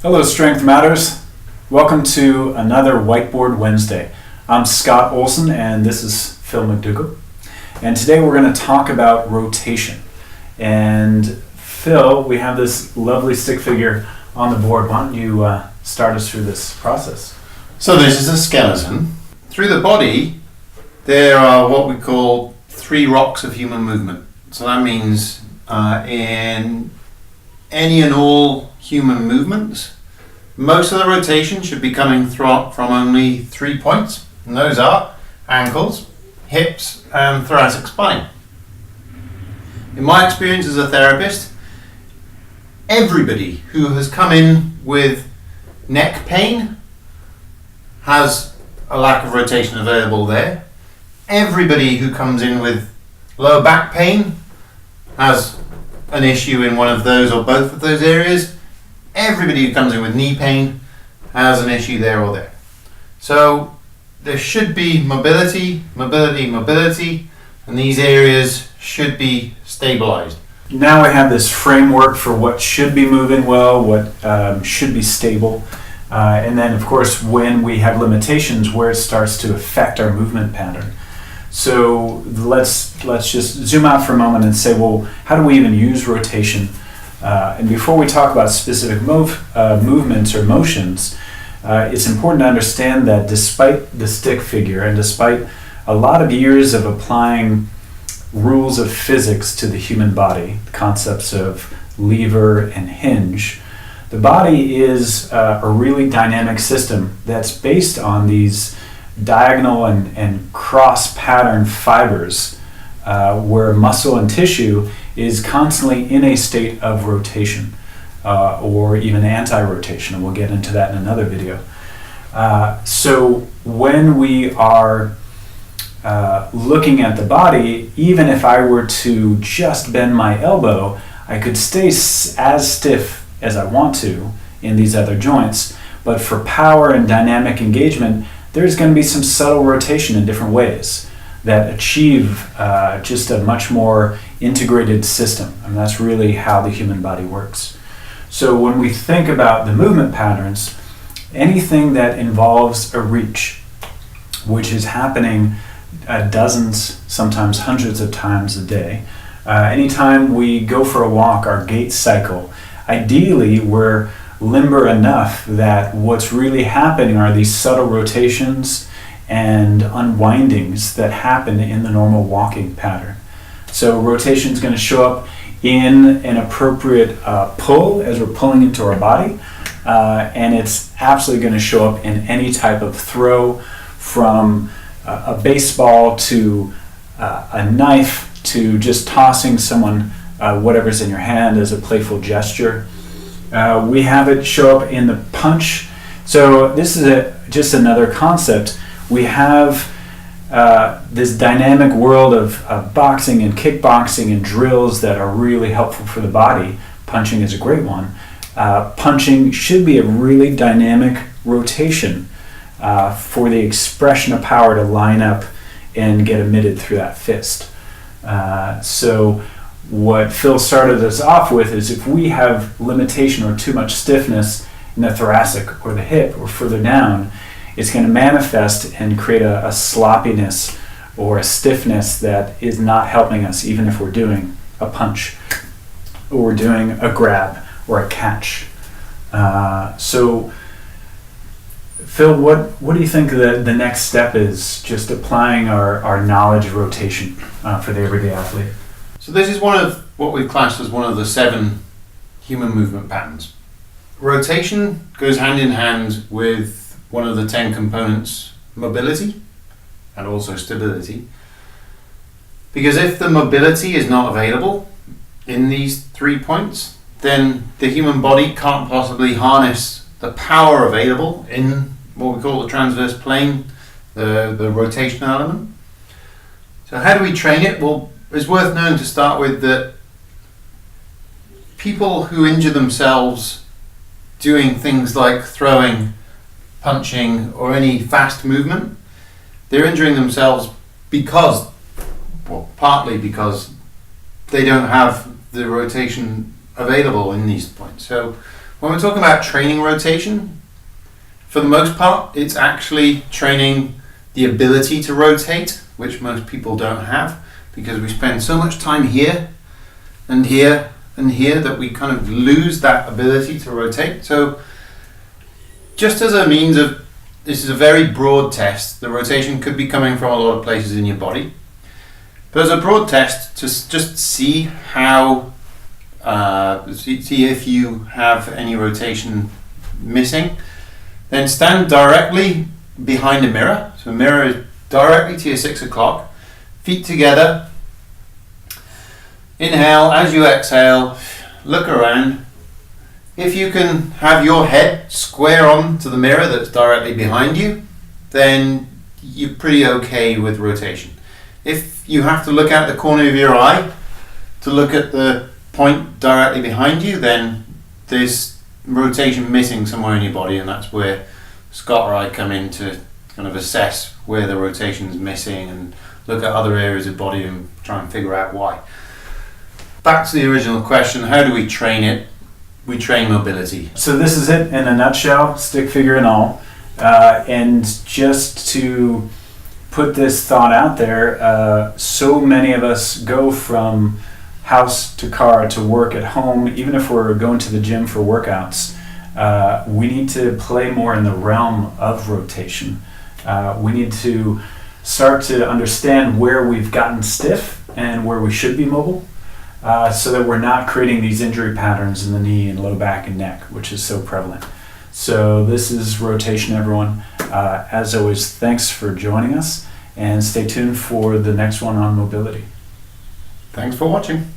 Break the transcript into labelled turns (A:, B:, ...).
A: Hello, Strength Matters. Welcome to another Whiteboard Wednesday. I'm Scott Olson and this is Phil McDougall. And today we're going to talk about rotation. And Phil, we have this lovely stick figure on the board. Why don't you start us through this process?
B: So this is a skeleton. Through the body, there are what we call three rocks of human movement. So that means in any and all human movements, most of the rotation should be coming from only 3 points, and those are ankles, hips, and thoracic spine. In my experience as a therapist, everybody who has come in with neck pain has a lack of rotation available there. Everybody who comes in with lower back pain has an issue in one of those or both of those areas. Everybody who comes in with knee pain has an issue there or there. So there should be mobility, and these areas should be stabilized.
A: Now we have this framework for what should be moving well, what should be stable, and then of course when we have limitations, where it starts to affect our movement pattern. So let's just zoom out for a moment and say, well, how do we even use rotation? And before we talk about specific movements or motions, it's important to understand that despite the stick figure and despite a lot of years of applying rules of physics to the human body, concepts of lever and hinge, the body is a really dynamic system that's based on these diagonal and cross pattern fibers where muscle and tissue is constantly in a state of rotation or even anti-rotation, and we'll get into that in another video. So when we are looking at the body, even if I were to just bend my elbow, I could stay as stiff as I want to in these other joints, but for power and dynamic engagement, there's going to be some subtle rotation in different ways that achieve just a much more integrated system. And that's really how the human body works. So when we think about the movement patterns, anything that involves a reach, which is happening dozens, sometimes hundreds of times a day, anytime we go for a walk, our gait cycle, ideally we're limber enough that what's really happening are these subtle rotations and unwindings that happen in the normal walking pattern. So rotation is going to show up in an appropriate pull as we're pulling into our body, and it's absolutely going to show up in any type of throw, from a baseball to a knife to just tossing someone whatever's in your hand as a playful gesture. We have it show up in the punch. So this is just another concept. We have this dynamic world of boxing and kickboxing and drills that are really helpful for the body. Punching is a great one. Punching should be a really dynamic rotation for the expression of power to line up and get emitted through that fist. So what Phil started us off with is, if we have limitation or too much stiffness in the thoracic or the hip or further down, it's going to manifest and create a sloppiness or a stiffness that is not helping us, even if we're doing a punch or we're doing a grab or a catch. So Phil, what do you think the next step is, just applying our knowledge of rotation for the everyday athlete?
B: So this is one of what we've classed as one of the 7 human movement patterns. Rotation goes hand in hand with one of the 10 components, mobility, and also stability. Because if the mobility is not available in these 3 points, then the human body can't possibly harness the power available in what we call the transverse plane, the rotation element. So how do we train it? Well, it's worth knowing to start with that people who injure themselves doing things like throwing, punching, or any fast movement, they're injuring themselves partly because they don't have the rotation available in these points. So When we're talking about training rotation, for the most part, it's actually training the ability to rotate, which most people don't have, because we spend so much time here and here and here that we kind of lose that ability to rotate. So just as a means of, this is a very broad test, the rotation could be coming from a lot of places in your body, but as a broad test to just see how, see if you have any rotation missing, then stand directly behind a mirror. So a mirror is directly to your 6 o'clock, feet together. Inhale, as you exhale, look around. If you can have your head square on to the mirror that's directly behind you, then you're pretty okay with rotation. If you have to look out the corner of your eye to look at the point directly behind you, then there's rotation missing somewhere in your body, and that's where Scott or I come in to kind of assess where the rotation is missing and look at other areas of body and try and figure out why. Back to the original question, how do we train it? We train mobility.
A: So this is it in a nutshell, stick figure and all. And just to put this thought out there, so many of us go from house to car to work at home. Even if we're going to the gym for workouts, we need to play more in the realm of rotation. We need to start to understand where we've gotten stiff and where we should be mobile, so that we're not creating these injury patterns in the knee and low back and neck, which is so prevalent. So this is rotation, everyone. As always, thanks for joining us, and stay tuned for the next one on mobility.
B: Thanks for watching.